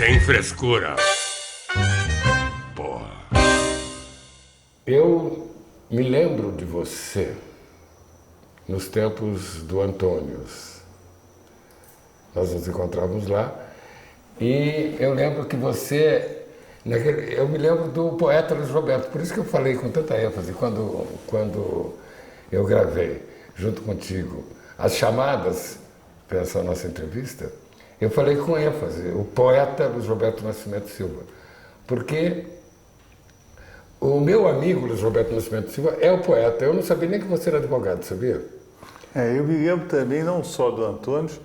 Sem frescura. Porra. Eu me lembro de você nos tempos do Antônios. Nós nos encontrávamos lá e eu lembro que você... Eu me lembro do poeta Luiz Roberto, por isso que eu falei com tanta ênfase quando eu gravei junto contigo as chamadas para essa nossa entrevista. Eu falei com ênfase, o poeta Luiz Roberto Nascimento Silva, porque o meu amigo Luiz Roberto Nascimento Silva é o poeta. Eu não sabia nem que você era advogado, sabia? Eu me lembro também não só do Antônios,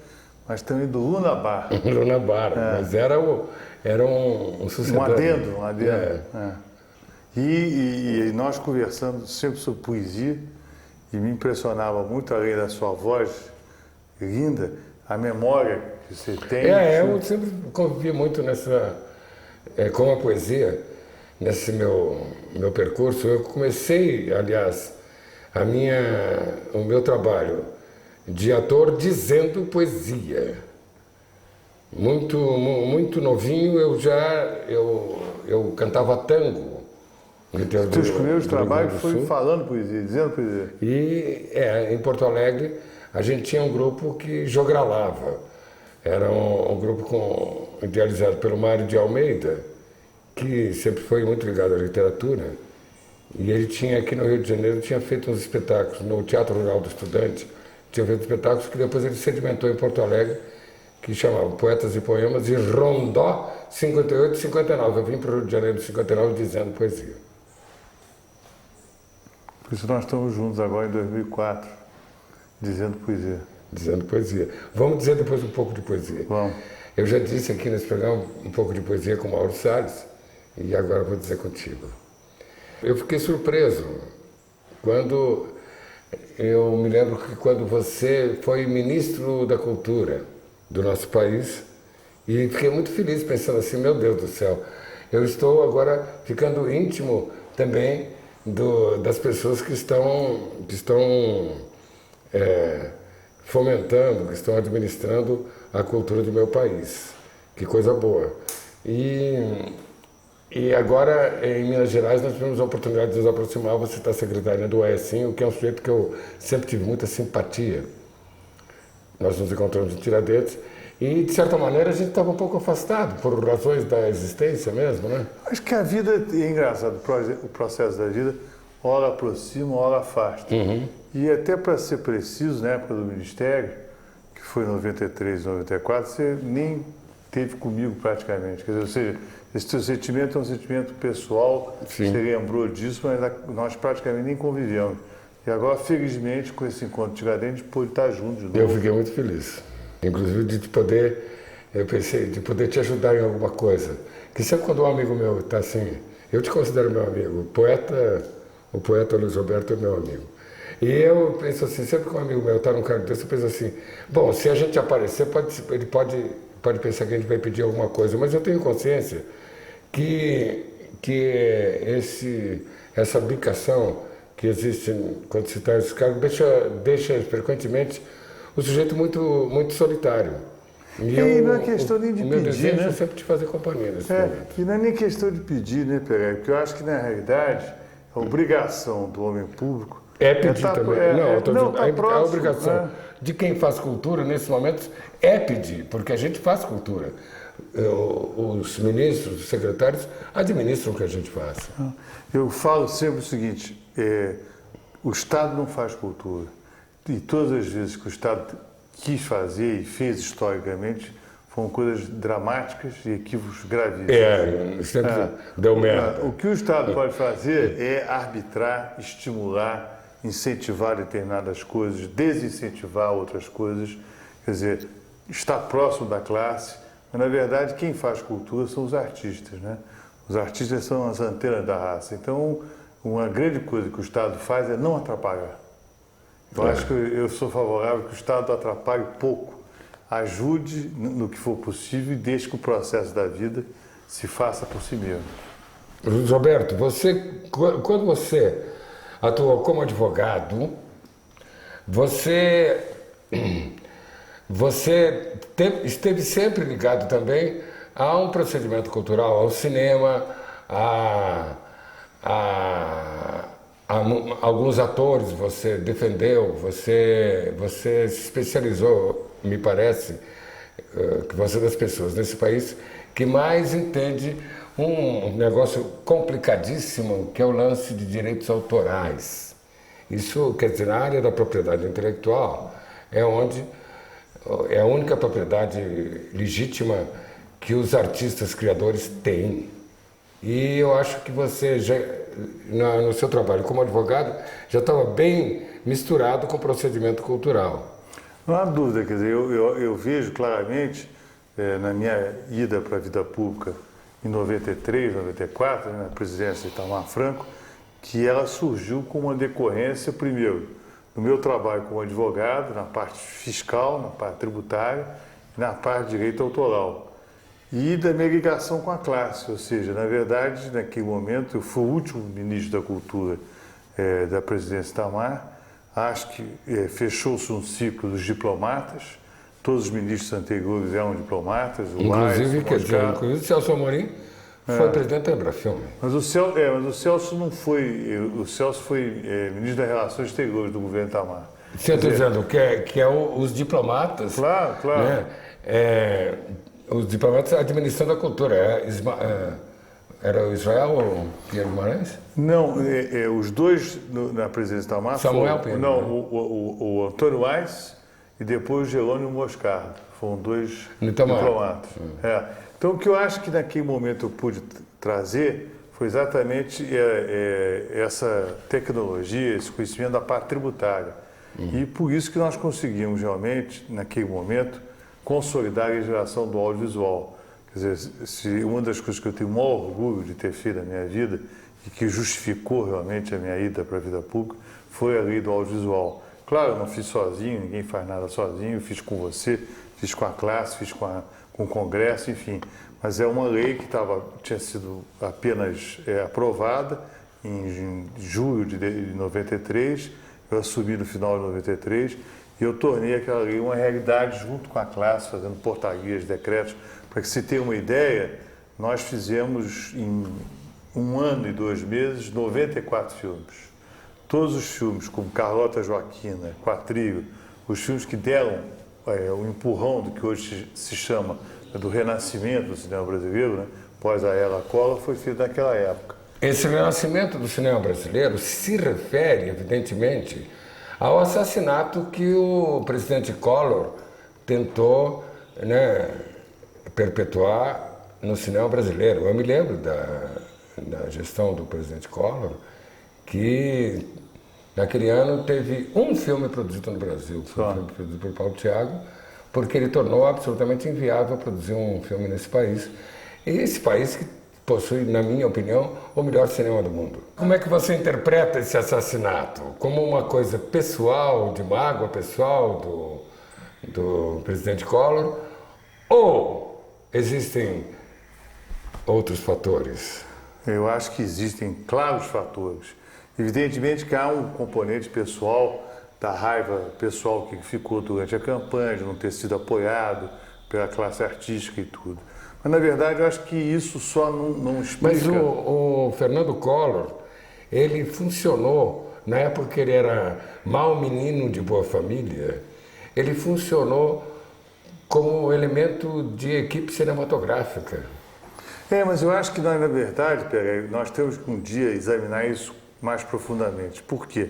mas também do Luna Bar. Luna Bar, mas era um sucedâneo. Um adendo. E nós conversando sempre sobre poesia, e me impressionava muito, além da sua voz linda, a memória que você tem. Eu sempre convivi muito com a poesia, nesse meu percurso. Eu comecei, aliás, o meu trabalho de ator dizendo poesia. Muito novinho eu cantava tango. Tu escolheu os trabalhos, foi falando poesia, dizendo poesia. E em Porto Alegre a gente tinha um grupo que jogralava. Era um grupo idealizado pelo Mário de Almeida, que sempre foi muito ligado à literatura. E ele tinha, aqui no Rio de Janeiro, tinha feito uns espetáculos no Teatro Rural do Estudante. Tinha feito espetáculos que depois ele sedimentou em Porto Alegre, que chamavam Poetas e Poemas, e Rondó 58 e 59. Eu vim para o Rio de Janeiro em 59 dizendo poesia. Por isso nós estamos juntos agora em 2004, dizendo poesia. Dizendo poesia. Vamos dizer depois um pouco de poesia. Vamos. Eu já disse aqui nesse programa um pouco de poesia com Mauro Salles, e agora vou dizer contigo. Eu fiquei surpreso quando eu me lembro que quando você foi ministro da Cultura do nosso país, e fiquei muito feliz pensando assim, meu Deus do céu, eu estou agora ficando íntimo também das pessoas que estão fomentando, que estão administrando a cultura do meu país. Que coisa boa. E agora, em Minas Gerais, nós tivemos a oportunidade de nos aproximar. Você está secretária do AECinho, que é um sujeito que eu sempre tive muita simpatia. Nós nos encontramos em Tiradentes e, de certa maneira, a gente estava um pouco afastado, por razões da existência mesmo, né? Acho que a vida é engraçado, o processo da vida, ora aproxima, ora afasta. Uhum. E até para ser preciso, na época do Ministério, que foi em 93, 94, você nem teve comigo praticamente. Quer dizer, ou seja, esse teu sentimento é um sentimento pessoal, Sim. Você lembrou disso, mas nós praticamente nem convivemos. E agora, felizmente, com esse encontro de Tiradentes, pôde estar junto de novo. Eu fiquei muito feliz. Inclusive eu pensei de poder te ajudar em alguma coisa. Que sempre quando um amigo meu está assim, eu te considero meu amigo, o poeta Luiz Roberto é meu amigo. E eu penso assim, sempre que um amigo meu está num cargo desse, eu penso assim, bom, se a gente aparecer, ele pode pensar que a gente vai pedir alguma coisa, mas eu tenho consciência que essa abdicação que existe quando se está nesse cargo deixa frequentemente o sujeito muito solitário. E não é questão nem de o meu pedir, desejo né? é sempre te fazer companhia nesse momento. E não é nem questão de pedir, né, Pereira? Porque eu acho que, na realidade, a obrigação do homem público é pedir também. A obrigação né? de quem faz cultura, nesses momentos, é pedir, porque a gente faz cultura. Os ministros, os secretários, administram o que a gente faz. Eu falo sempre o seguinte, o Estado não faz cultura. E todas as vezes que o Estado quis fazer e fez historicamente, foram coisas dramáticas e equívocos gravíssimos. Sempre deu merda. O que o Estado pode fazer é arbitrar, estimular, incentivar determinadas coisas, desincentivar outras coisas, quer dizer, estar próximo da classe, mas na verdade quem faz cultura são os artistas, né? Os artistas são as antenas da raça. Então, uma grande coisa que o Estado faz é não atrapalhar. Eu acho que eu sou favorável que o Estado atrapalhe pouco, ajude no que for possível e deixe que o processo da vida se faça por si mesmo. Luiz Roberto, quando você atuou como advogado, você esteve sempre ligado também há um procedimento cultural, ao cinema, a alguns atores você defendeu, você se especializou, me parece, que você é das pessoas nesse país que mais entende um negócio complicadíssimo que é o lance de direitos autorais. Isso, quer dizer, na área da propriedade intelectual é onde é a única propriedade legítima que os artistas criadores têm. E eu acho que você, já, no seu trabalho como advogado, já estava bem misturado com o procedimento cultural. Não há dúvida, quer dizer, eu vejo claramente, na minha ida para a vida pública em 93, 94, na presidência de Itamar Franco, que ela surgiu como uma decorrência, primeiro, do meu trabalho como advogado, na parte fiscal, na parte tributária e na parte de direito autoral. E da minha ligação com a classe, ou seja, na verdade, naquele momento, eu fui o último ministro da Cultura da presidência Itamar. Acho que fechou-se um ciclo dos diplomatas, todos os ministros anteriores eram diplomatas. Inclusive, inclusive o Celso Amorim foi presidente da Embrafilme. Mas o Celso não foi, o Celso foi ministro das Relações Exteriores do governo Itamar. Você está dizendo que é os diplomatas... Claro, claro. Né, os diplomatas administrando a cultura. Era o Israel ou o Pinheiro Guimarães? Não, os dois na presidência Itamar Samuel Pinheiro. Não, o Antônio Weiss e depois o Jerônimo Moscardo. Foram dois diplomatas. Então, o que eu acho que naquele momento eu pude trazer foi exatamente essa tecnologia, esse conhecimento da parte tributária. E por isso que nós conseguimos realmente, naquele momento, consolidar a legislação do audiovisual. Quer dizer, uma das coisas que eu tenho o maior orgulho de ter feito na minha vida e que justificou realmente a minha ida para a vida pública foi a lei do audiovisual. Claro, eu não fiz sozinho, ninguém faz nada sozinho, eu fiz com você, fiz com a classe, fiz com o Congresso, enfim. Mas é uma lei que tinha sido apenas aprovada em julho de 93, eu assumi no final de 93, e eu tornei aquela lei uma realidade junto com a classe, fazendo portarias, decretos. Para que se tenha uma ideia, nós fizemos em 1 ano e 2 meses 94 filmes. Todos os filmes, como Carlota Joaquina, Quatrilho, os filmes que deram o empurrão do que hoje se chama do renascimento do cinema brasileiro, né? Pós a Era Collor, foi feito naquela época. Esse renascimento do cinema brasileiro se refere, evidentemente, ao assassinato que o presidente Collor tentou, né, perpetuar no cinema brasileiro. Eu me lembro da gestão do presidente Collor, que naquele ano teve um filme produzido no Brasil, que foi um filme produzido por Paulo Thiago, porque ele tornou absolutamente inviável produzir um filme nesse país. E esse país que possui, na minha opinião, o melhor cinema do mundo. Como é que você interpreta esse assassinato? Como uma coisa pessoal, de mágoa pessoal do presidente Collor? Ou existem outros fatores? Eu acho que existem claros fatores. Evidentemente que há um componente pessoal, da raiva pessoal que ficou durante a campanha, de não ter sido apoiado pela classe artística e tudo. Mas, na verdade, eu acho que isso só não explica... Mas o Fernando Collor, ele funcionou, na época que ele era mau menino de boa família, ele funcionou como elemento de equipe cinematográfica. Mas eu acho que, na verdade, nós temos que um dia examinar isso mais profundamente. Por quê?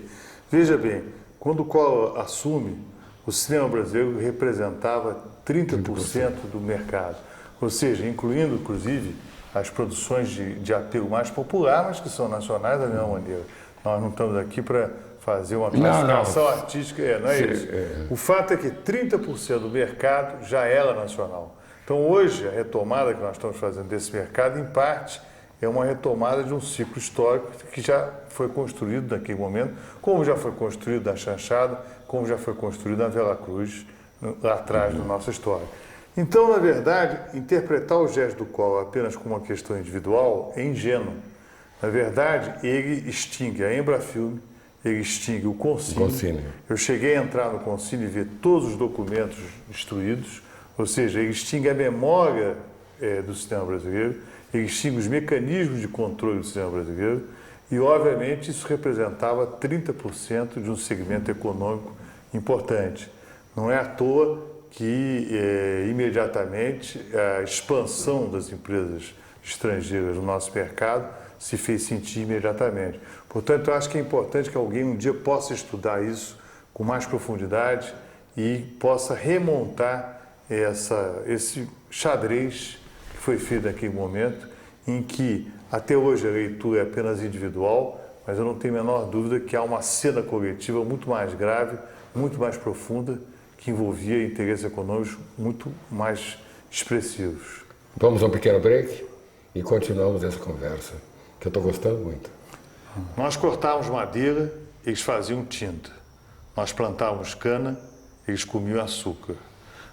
Veja bem, quando o Collor assume, o cinema brasileiro representava 30% do mercado. Ou seja, incluindo, inclusive, as produções de apelo mais popular, mas que são nacionais da mesma maneira. Nós não estamos aqui para fazer uma classificação artística, não é isso? O fato é que 30% do mercado já era nacional. Então, hoje, a retomada que nós estamos fazendo desse mercado, em parte, é uma retomada de um ciclo histórico que já foi construído naquele momento, como já foi construído na Chanchada, como já foi construído na Vela Cruz, lá atrás da nossa história. Então, na verdade, interpretar o gesto do Collor apenas como uma questão individual é ingênuo. Na verdade, ele extingue a Embrafilme, ele extingue o Concine. Eu cheguei a entrar no Concine e ver todos os documentos destruídos, ou seja, ele extingue a memória do cinema brasileiro, eles tinham os mecanismos de controle do cinema brasileiro e, obviamente, isso representava 30% de um segmento econômico importante. Não é à toa que, imediatamente, a expansão das empresas estrangeiras no nosso mercado se fez sentir imediatamente. Portanto, eu acho que é importante que alguém um dia possa estudar isso com mais profundidade e possa remontar esse xadrez que foi feito naquele momento, em que até hoje a leitura é apenas individual, mas eu não tenho a menor dúvida que há uma cena coletiva muito mais grave, muito mais profunda, que envolvia interesses econômicos muito mais expressivos. Vamos a um pequeno break e continuamos essa conversa, que eu estou gostando muito. Nós cortávamos madeira, eles faziam tinta. Nós plantávamos cana, eles comiam açúcar.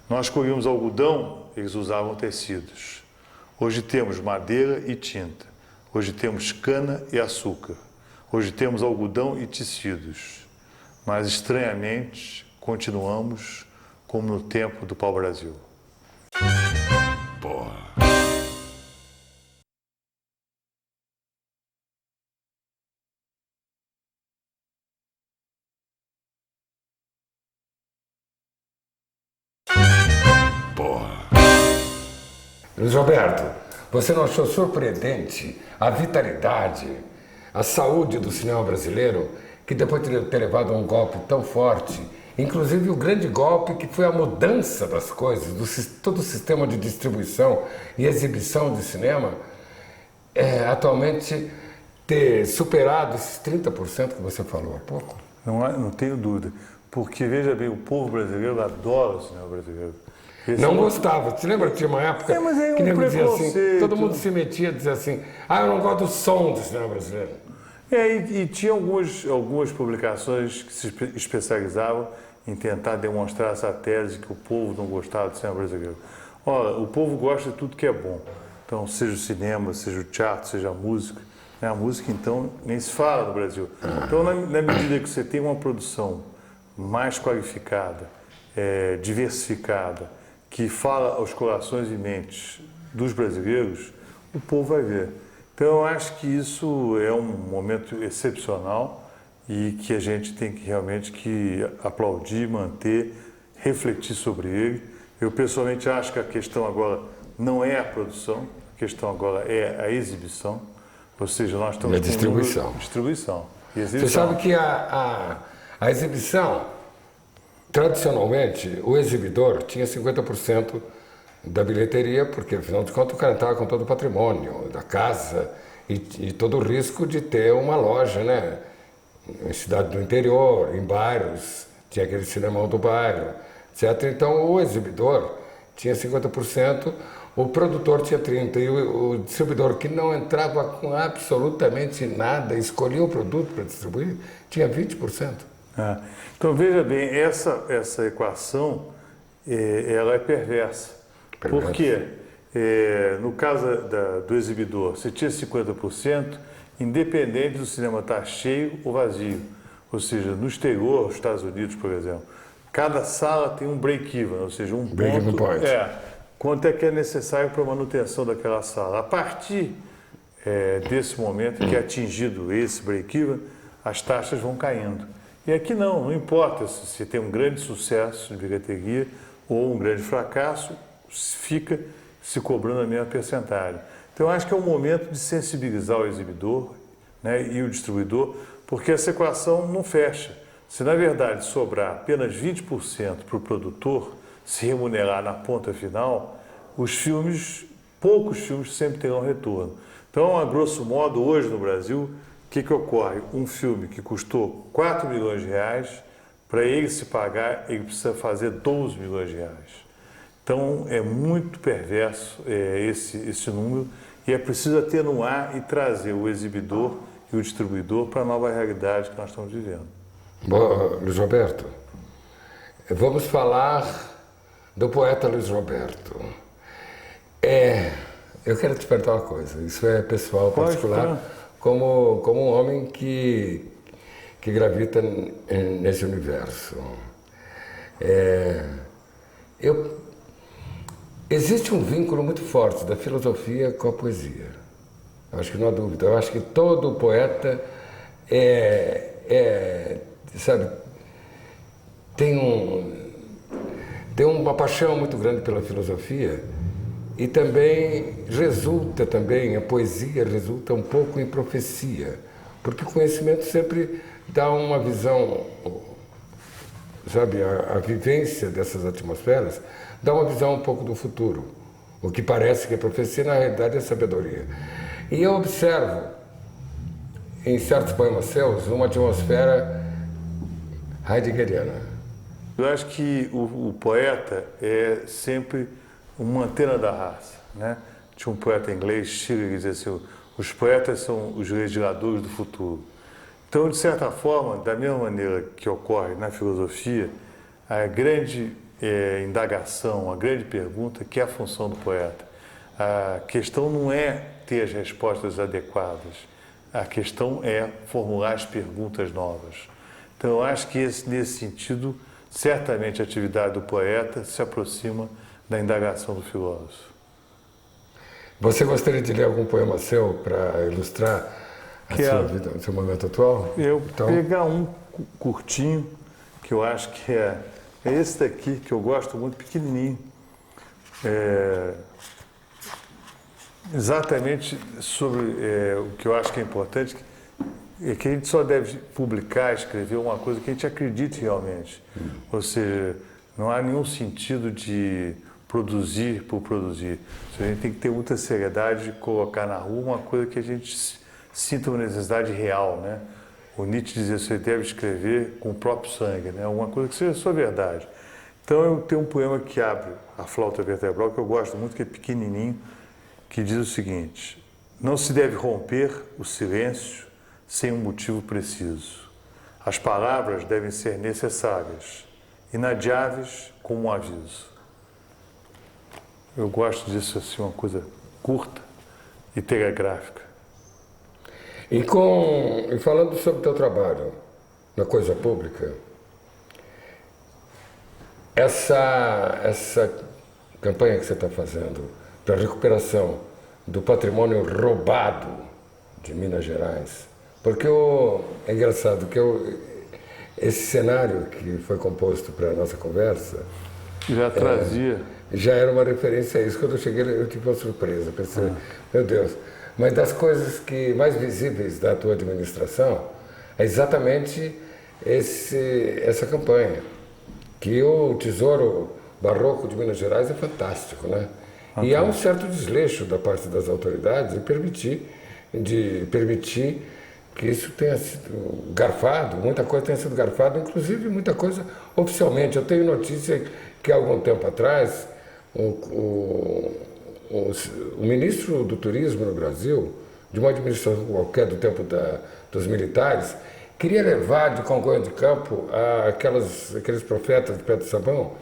Nós colhíamos algodão, eles usavam tecidos. Hoje temos madeira e tinta. Hoje temos cana e açúcar. Hoje temos algodão e tecidos. Mas, estranhamente, continuamos como no tempo do pau-brasil. Porra. Luiz Roberto, você não achou surpreendente a vitalidade, a saúde do cinema brasileiro, que depois de ter levado um golpe tão forte, inclusive o grande golpe que foi a mudança das coisas, todo o sistema de distribuição e exibição de cinema, atualmente ter superado esses 30% que você falou há pouco? Não tenho dúvida, porque, veja bem, o povo brasileiro adora o cinema brasileiro. Não gostava. Você lembra que tinha uma época mas é um que nego dizia assim, preconceito. todo mundo se metia e dizia assim, eu não gosto do som do cinema brasileiro. E tinha algumas publicações que se especializavam em tentar demonstrar essa tese que o povo não gostava do cinema brasileiro. Olha, o povo gosta de tudo que é bom. Então, seja o cinema, seja o teatro, seja a música. A música, então, nem se fala no Brasil. Então, na medida que você tem uma produção mais qualificada, diversificada, que fala aos corações e mentes dos brasileiros, o povo vai ver. Então, eu acho que isso é um momento excepcional e que a gente tem que realmente aplaudir, manter, refletir sobre ele. Eu, pessoalmente, acho que a questão agora não é a produção, a questão agora é a exibição, ou seja, nós estamos com distribuição. E exibição. Você sabe que a exibição, tradicionalmente, o exibidor tinha 50% da bilheteria, porque, afinal de contas, o cara estava com todo o patrimônio da casa e todo o risco de ter uma loja, né? Em cidade do interior, em bairros, tinha aquele cinemão do bairro, etc. Então, o exibidor tinha 50%, o produtor tinha 30%, e o distribuidor, que não entrava com absolutamente nada, escolhia o produto para distribuir, tinha 20%. Então, veja bem, essa equação, ela é perversa. Porque, no caso do exibidor, você tinha 50%, independente do cinema estar cheio ou vazio. Ou seja, no exterior, nos Estados Unidos, por exemplo, cada sala tem um break-even, ou seja, um break-even point. Quanto é que é necessário para a manutenção daquela sala. A partir desse momento que é atingido esse break-even, as taxas vão caindo. E aqui não importa se tem um grande sucesso de bilheteria ou um grande fracasso, fica se cobrando a mesma percentagem. Então, eu acho que é um momento de sensibilizar o exibidor, né, e o distribuidor, porque essa equação não fecha. Se, na verdade, sobrar apenas 20% para o produtor se remunerar na ponta final, poucos filmes sempre terão retorno. Então, a grosso modo, hoje no Brasil, o que ocorre? Um filme que custou 4 milhões de reais, para ele se pagar, ele precisa fazer 12 milhões de reais. Então, é muito perverso esse número e é preciso atenuar e trazer o exibidor e o distribuidor para a nova realidade que nós estamos vivendo. Bom, Luiz Roberto, vamos falar do poeta Luiz Roberto. Eu quero te perguntar uma coisa, isso é pessoal, particular, como um homem que gravita nesse Existe um vínculo muito forte da filosofia com a poesia. Eu acho que não há dúvida. Eu acho que todo poeta sabe, tem uma paixão muito grande pela filosofia e também a poesia resulta um pouco em profecia, porque o conhecimento sempre dá uma visão, sabe, a vivência dessas atmosferas dá uma visão um pouco do futuro. O que parece que é profecia, na realidade, é sabedoria. E eu observo, em certos poemas seus, uma atmosfera heideggeriana. Eu acho que o poeta é sempre uma antena da raça, né? Tinha um poeta inglês, Schiller, que dizia assim, os poetas são os legisladores do futuro. Então, de certa forma, da mesma maneira que ocorre na filosofia, a grande indagação, a grande pergunta, que é a função do poeta. A questão não é ter as respostas adequadas, a questão é formular as perguntas novas. Então, eu acho que nesse sentido, certamente a atividade do poeta se aproxima da indagação do filósofo. Você gostaria de ler algum poema seu para ilustrar a sua vida, o seu momento atual? Eu pegar um curtinho, que eu acho que é esse daqui, que eu gosto muito, pequenininho. Exatamente sobre o que eu acho que é importante, é que a gente só deve publicar, escrever uma coisa que a gente acredite realmente. Ou seja, não há nenhum sentido de produzir por produzir. A gente tem que ter muita seriedade de colocar na rua uma coisa que a gente sinta uma necessidade real, né? O Nietzsche dizia que você deve escrever com o próprio sangue, né? Uma coisa que seja sua verdade. Então eu tenho um poema que abre a flauta vertebral, que eu gosto muito, que é pequenininho, que diz o seguinte: não se deve romper o silêncio sem um motivo preciso. As palavras devem ser necessárias, inadiáveis como um aviso. Eu gosto disso assim, uma coisa curta e telegráfica. E falando sobre o teu trabalho na coisa pública, essa campanha que você está fazendo para a recuperação do patrimônio roubado de Minas Gerais, porque é engraçado que esse cenário que foi composto para a nossa conversa já trazia. Já era uma referência a isso. Quando eu cheguei, eu tive uma surpresa. Pensei, meu Deus, mas das coisas que mais visíveis da tua administração é exatamente essa campanha, que o Tesouro Barroco de Minas Gerais é fantástico, né? E há um certo desleixo da parte das autoridades de permitir que isso tenha sido garfado, muita coisa tenha sido garfada, inclusive muita coisa oficialmente. Eu tenho notícia que há algum tempo atrás o ministro do Turismo no Brasil, de uma administração qualquer do tempo dos militares, queria levar de Congonha de Campo aqueles profetas de Pedro Sabão,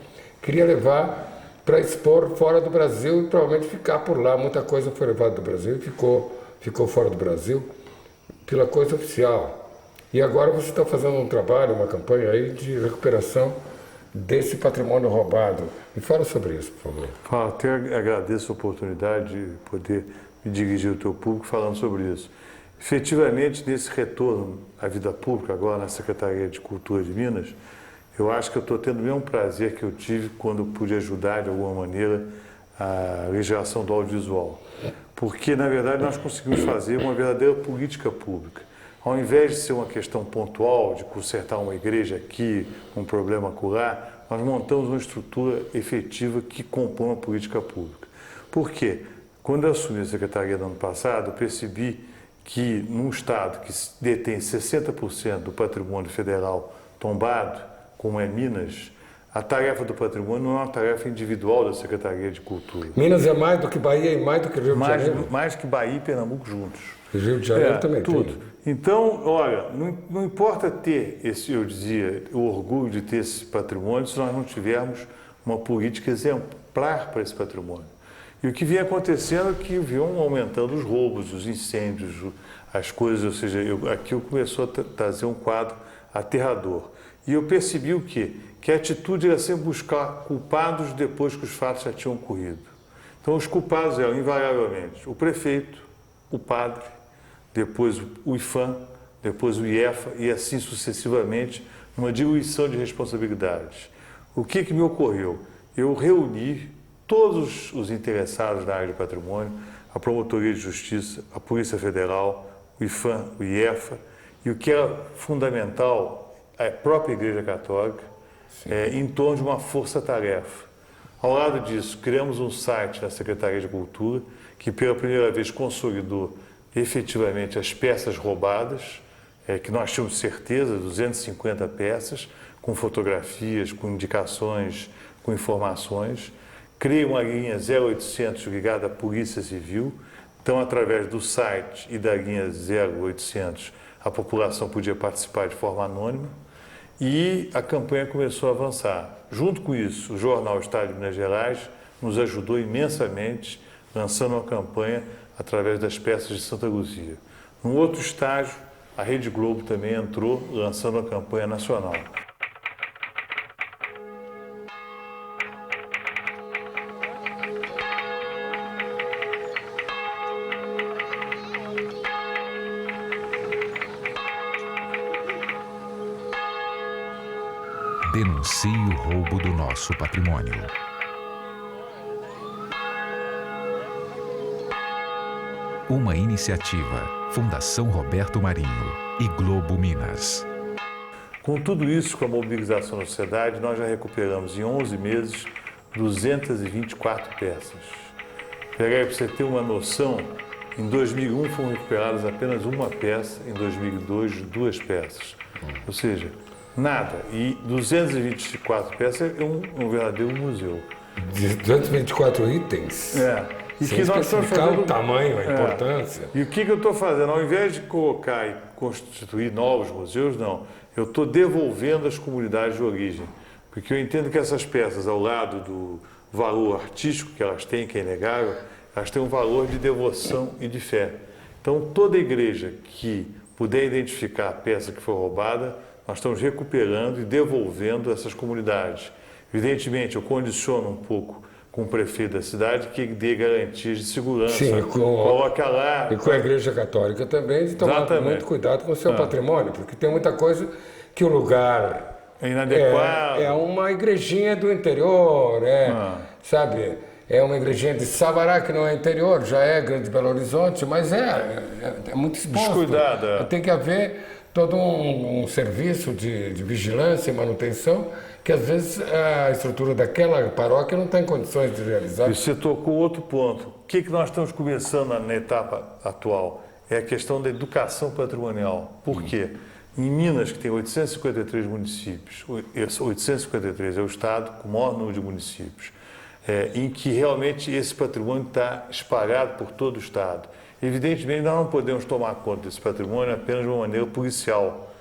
queria levar para expor fora do Brasil e provavelmente ficar por lá. Muita coisa foi levada do Brasil e ficou fora do Brasil pela coisa oficial. E agora você está fazendo um trabalho, uma campanha aí de recuperação desse patrimônio roubado. Me fala sobre isso, por favor. Até agradeço a oportunidade de poder me dirigir ao teu público falando sobre isso. Efetivamente, nesse retorno à vida pública, agora na Secretaria de Cultura de Minas, eu acho que eu estou tendo o mesmo prazer que eu tive quando pude ajudar, de alguma maneira, a legislação do audiovisual. Porque, na verdade, nós conseguimos fazer uma verdadeira política pública. Ao invés de ser uma questão pontual, de consertar uma igreja aqui, um problema acolá, nós montamos uma estrutura efetiva que compõe uma política pública. Por quê? Quando eu assumi a secretaria no ano passado, eu percebi que num estado que detém 60% do patrimônio federal tombado, como é Minas, a tarefa do patrimônio não é uma tarefa individual da Secretaria de Cultura. Minas é mais do que Bahia e mais do que Rio de Janeiro? Mais que Bahia e Pernambuco juntos. E Rio de Janeiro também tudo. tem. Então, olha, não importa ter eu dizia, o orgulho de ter esse patrimônio se nós não tivermos uma política exemplar para esse patrimônio. E o que vinha acontecendo é que vinham aumentando os roubos, os incêndios, as coisas, ou seja, aquilo começou a trazer um quadro aterrador. E eu percebi o quê? Que a atitude era sempre buscar culpados depois que os fatos já tinham ocorrido. Então, os culpados eram, invariavelmente, o prefeito, o padre, depois o IFAM, depois o IEFA e assim sucessivamente, numa diluição de responsabilidades. O que me ocorreu? Eu reuni todos os interessados na área de patrimônio, a Promotoria de Justiça, a Polícia Federal, o IFAM, o IEFA, e o que era fundamental, a própria Igreja Católica, em torno de uma força-tarefa. Ao lado disso, criamos um site da Secretaria de Cultura, que pela primeira vez consolidou efetivamente as peças roubadas, que nós tínhamos certeza, 250 peças, com fotografias, com indicações, com informações. Criei uma linha 0800 ligada à Polícia Civil. Então, através do site e da linha 0800, a população podia participar de forma anônima e a campanha começou a avançar. Junto com isso, o jornal Estado de Minas Gerais nos ajudou imensamente, lançando uma campanha através das peças de Santa Luzia. Num outro estágio, a Rede Globo também entrou, lançando uma campanha nacional. Denuncie o roubo do nosso patrimônio. Uma iniciativa, Fundação Roberto Marinho e Globo Minas. Com tudo isso, com a mobilização da sociedade, nós já recuperamos em 11 meses 224 peças. Para você ter uma noção, em 2001 foram recuperadas apenas uma peça, em 2002 2 peças. Ou seja, nada. E 224 peças é um verdadeiro museu. 224 itens? E sem que nós estamos fazendo... o tamanho, a importância. E o que eu estou fazendo? Ao invés de colocar e constituir novos museus, não. Eu estou devolvendo às comunidades de origem. Porque eu entendo que essas peças, ao lado do valor artístico que elas têm, que é inegável, elas têm um valor de devoção e de fé. Então, toda igreja que puder identificar a peça que foi roubada, nós estamos recuperando e devolvendo essas comunidades. Evidentemente, eu condiciono um pouco com o prefeito da cidade que dê garantias de segurança. Sim, coloca lá. E com a Igreja Católica também, de tomar muito cuidado com o seu patrimônio, porque tem muita coisa que o lugar é inadequado. É uma igrejinha do interior, sabe? É uma igrejinha de Sabará, que não é interior, já é Grande Belo Horizonte, mas é muito exposto. Descuidada. Tem que haver todo um serviço de vigilância e manutenção que às vezes a estrutura daquela paróquia não tem condições de realizar. E você tocou outro ponto. O que nós estamos começando na etapa atual? É a questão da educação patrimonial. Por quê? Em Minas, que tem 853 municípios, 853 é o estado com o maior número de municípios, em que realmente esse patrimônio está espalhado por todo o estado. Evidentemente, nós não podemos tomar conta desse patrimônio apenas de uma maneira policial,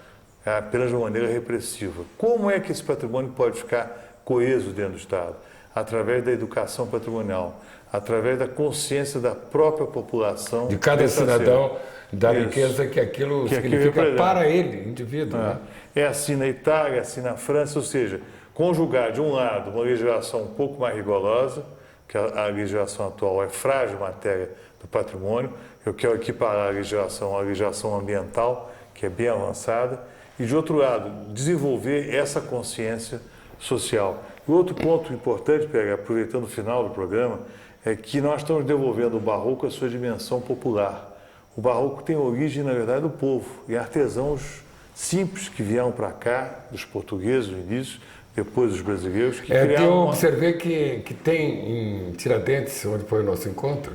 apenas de uma maneira repressiva. Como é que esse patrimônio pode ficar coeso dentro do Estado? Através da educação patrimonial, através da consciência da própria população. De cada cidadão, da riqueza que aquilo significa para ele, indivíduo. Né? É assim na Itália, é assim na França, ou seja, conjugar, de um lado, uma legislação um pouco mais rigorosa, que a legislação atual é frágil em matéria do patrimônio. Eu quero equiparar a legislação à legislação ambiental, que é bem avançada, e, de outro lado, desenvolver essa consciência social. E outro ponto importante, aproveitando o final do programa, é que nós estamos devolvendo o barroco à sua dimensão popular. O barroco tem origem, na verdade, do povo, em artesãos simples que vieram para cá, dos portugueses no início, depois dos brasileiros, que criaram... Eu observei que tem em Tiradentes, onde foi o nosso encontro,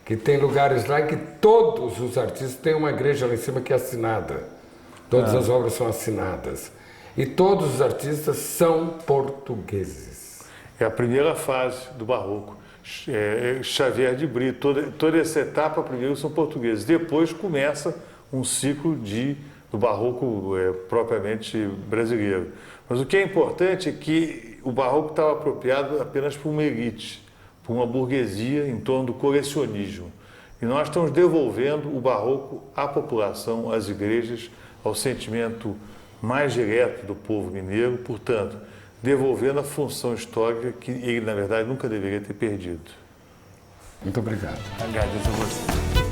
que tem lugares lá em que todos os artistas têm uma igreja lá em cima que é assinada. Todas as obras são assinadas. E todos os artistas são portugueses. É a primeira fase do barroco. Xavier de Brito, toda essa etapa primeiro são portugueses. Depois começa um ciclo do barroco propriamente brasileiro. Mas o que é importante é que o barroco estava apropriado apenas por uma elite, por uma burguesia em torno do colecionismo. E nós estamos devolvendo o barroco à população, às igrejas, ao sentimento mais direto do povo mineiro, portanto, devolvendo a função histórica que ele, na verdade, nunca deveria ter perdido. Muito obrigado. Agradeço a você.